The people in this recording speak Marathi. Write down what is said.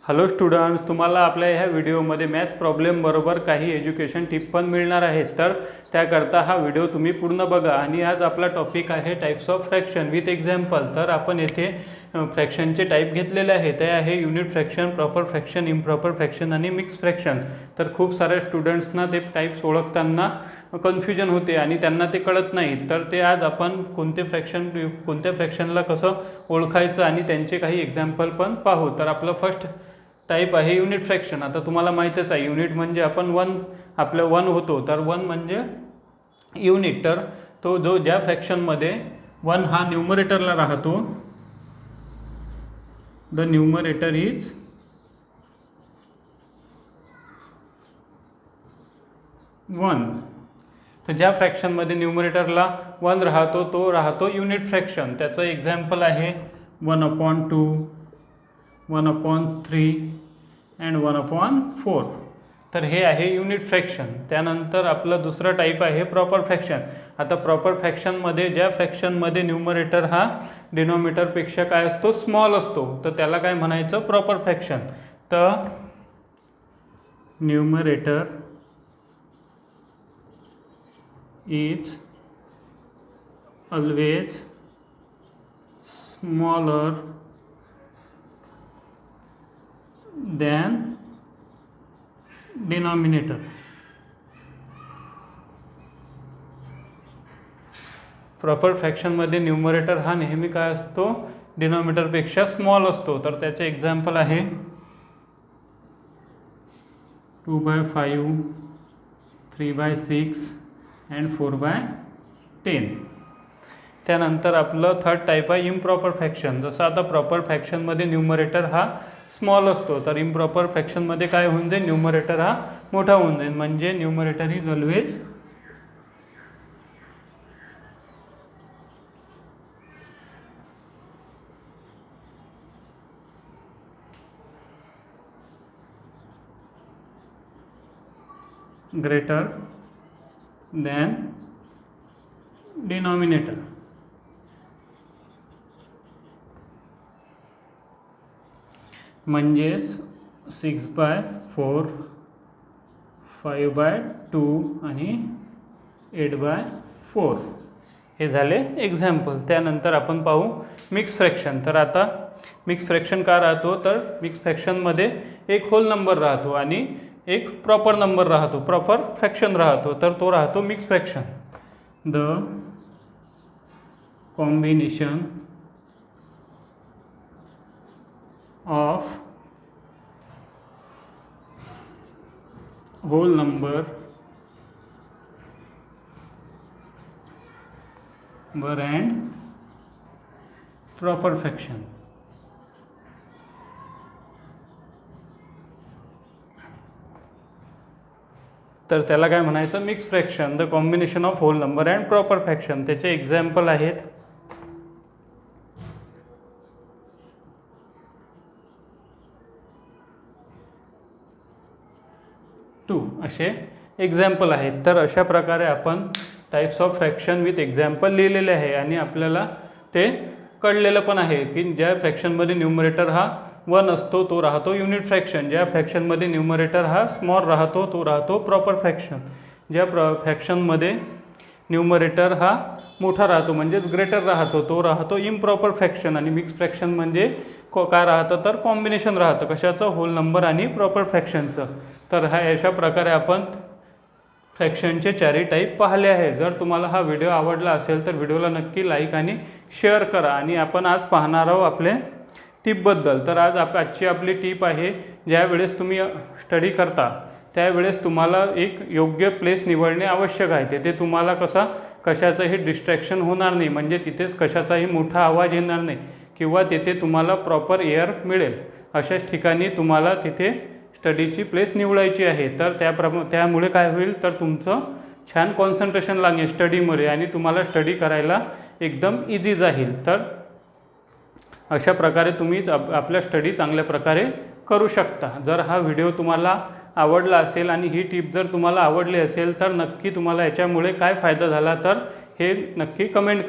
हॅलो स्टुडंट्स, तुम्हाला आपल्या ह्या व्हिडिओमध्ये मॅथ्स प्रॉब्लेम बरोबर काही एज्युकेशन टिप पण मिळणार आहेत. तर त्याकरता हा व्हिडिओ तुम्ही पूर्ण बघा. आणि आज आपला टॉपिक आहे types of fraction with example. तर आपण येथे फ्रॅक्शनचे टाईप घेतलेले आहे. ते आहे unit fraction, proper fraction, improper fraction आणि मिक्स फ्रॅक्शन. तर खूप साऱ्या स्टुडंट्सना ते टाईप्स ओळखताना कन्फ्युजन होते आणि त्यांना ते कळत नाही. तर ते आज आपण कोणत्या फ्रॅक्शनला कसं ओळखायचं आणि त्यांचे काही एक्झाम्पल पण पाहू. तर आपलं फर्स्ट टाईप आहे युनिट फ्रॅक्शन. आता तुम्हाला माहीतच आहे युनिट म्हणजे आपण आपलं वन होतो. तर वन म्हणजे युनिट. तर तो ज्या फ्रॅक्शनमध्ये वन हा न्यूमरेटरला राहतो, द न्यूमरेटर इज वन. तर ज्या फ्रॅक्शनमध्ये न्यूमरेटरला वन राहतो तो राहतो युनिट फ्रॅक्शन. त्याचं एक्झाम्पल आहे 1/2, 1/3 अँड 1/4. तर हे आहे युनिट फ्रॅक्शन. त्यानंतर आपलं दुसरं टाईप आहे प्रॉपर फ्रॅक्शन. आता प्रॉपर फ्रॅक्शनमध्ये ज्या फ्रॅक्शनमध्ये न्यूमरेटर हा डिनॉमिनेटरपेक्षा काय असतो, स्मॉल असतो, तर त्याला काय म्हणायचं, प्रॉपर फ्रॅक्शन. तर numerator is always smaller than denominator. Proper फ्रॅक्शनमध्ये न्यूमरेटर हा नेहमी काय असतो, डिनॉमिनेटरपेक्षा स्मॉल असतो. तर त्याचे एक्झाम्पल आहे 2/5, 3/6 अँड 4/10. त्यानंतर आपलं थर्ड टाईप आहे इम्प्रॉपर फ्रॅक्शन. जसं आता प्रॉपर फ्रॅक्शनमध्ये न्यूमरेटर हा स्मॉल असतो, तर इम्प्रॉपर फ्रॅक्शनमध्ये काय होऊन जाईल, न्यूमरेटर हा मोठा होऊन जाईल. म्हणजे numerator is always greater than denominator. म्हणजेच 6/4, 5/2 आणि 8/4 हे झाले एक्झाम्पल. त्यानंतर आपण पाहू मिक्स फ्रॅक्शन. तर आता मिक्स फ्रॅक्शन का राहतो, तर मिक्स फ्रॅक्शनमध्ये एक होल नंबर राहतो आणि एक प्रॉपर नंबर राहतो, प्रॉपर फ्रॅक्शन राहतो. तर तो राहतो mix fraction. The combination of whole number and proper fraction. तर त्याला काय म्हणायचं, mix fraction, the combination of whole number and proper fraction. त्याचे एक्झाम्पल आहेत 2 असे एक्झाम्पल आहेत. तर अशा प्रकारे आपण types of fraction with example लिहिलेले आहे आणि आपल्याला ते कळलेलं पण आहे की ज्या फ्रॅक्शनमध्ये न्यूमरेटर हा वन असतो तो राहतो युनिट फ्रॅक्शन, ज्या फ्रॅक्शनमध्ये न्यूमरेटर हा स्मॉल राहतो तो राहतो प्रॉपर फ्रॅक्शन, ज्या फ्रॅक्शनमध्ये न्यूमरेटर हा मोठा राहतो म्हणजेच ग्रेटर राहतो तो राहतो इम्प्रॉपर फ्रॅक्शन. आणि मिक्स फ्रॅक्शन म्हणजे काय राहतं, तर कॉम्बिनेशन राहतं कशाचं, होल नंबर आणि प्रॉपर फ्रॅक्शनचं. तर अशा प्रकारे आपण फ्रॅक्शनचे चारही टाईप पाहिले आहे. जर तुम्हाला हा व्हिडिओ आवडला असेल तर व्हिडिओला नक्की लाईक आणि शेअर करा. आणि आपण आज पाहणार आहोत आपले टिपबद्दल. तर आजची आपली टिप आहे, ज्यावेळेस तुम्ही स्टडी करता त्यावेळेस तुम्हाला एक योग्य प्लेस निवडणे आवश्यक आहे. तिथे तुम्हाला कशाचंही डिस्ट्रॅक्शन होणार नाही, म्हणजे तिथेच कशाचाही मोठा आवाज येणार नाही किंवा तिथे तुम्हाला प्रॉपर एअर मिळेल. अशाच ठिकाणी तुम्हाला तिथे स्टडीची प्लेस निवडायची आहे. तर त्यामुळे काय होईल, तर तुमचं छान कॉन्सन्ट्रेशन लागेल स्टडीमध्ये आणि तुम्हाला स्टडी करायला एकदम इझी जाईल. तर अशा प्रकारे तुम्ही आपल्या स्टडी चांगल्या प्रकारे करू शकता. जर हा व्हिडिओ तुम्हाला आवडला असेल आणि ही टिप जर तुम्हाला आवडली असेल तर नक्की तुम्हाला याच्यामुळे काय फायदा झाला तर हे नक्की कमेंट करा.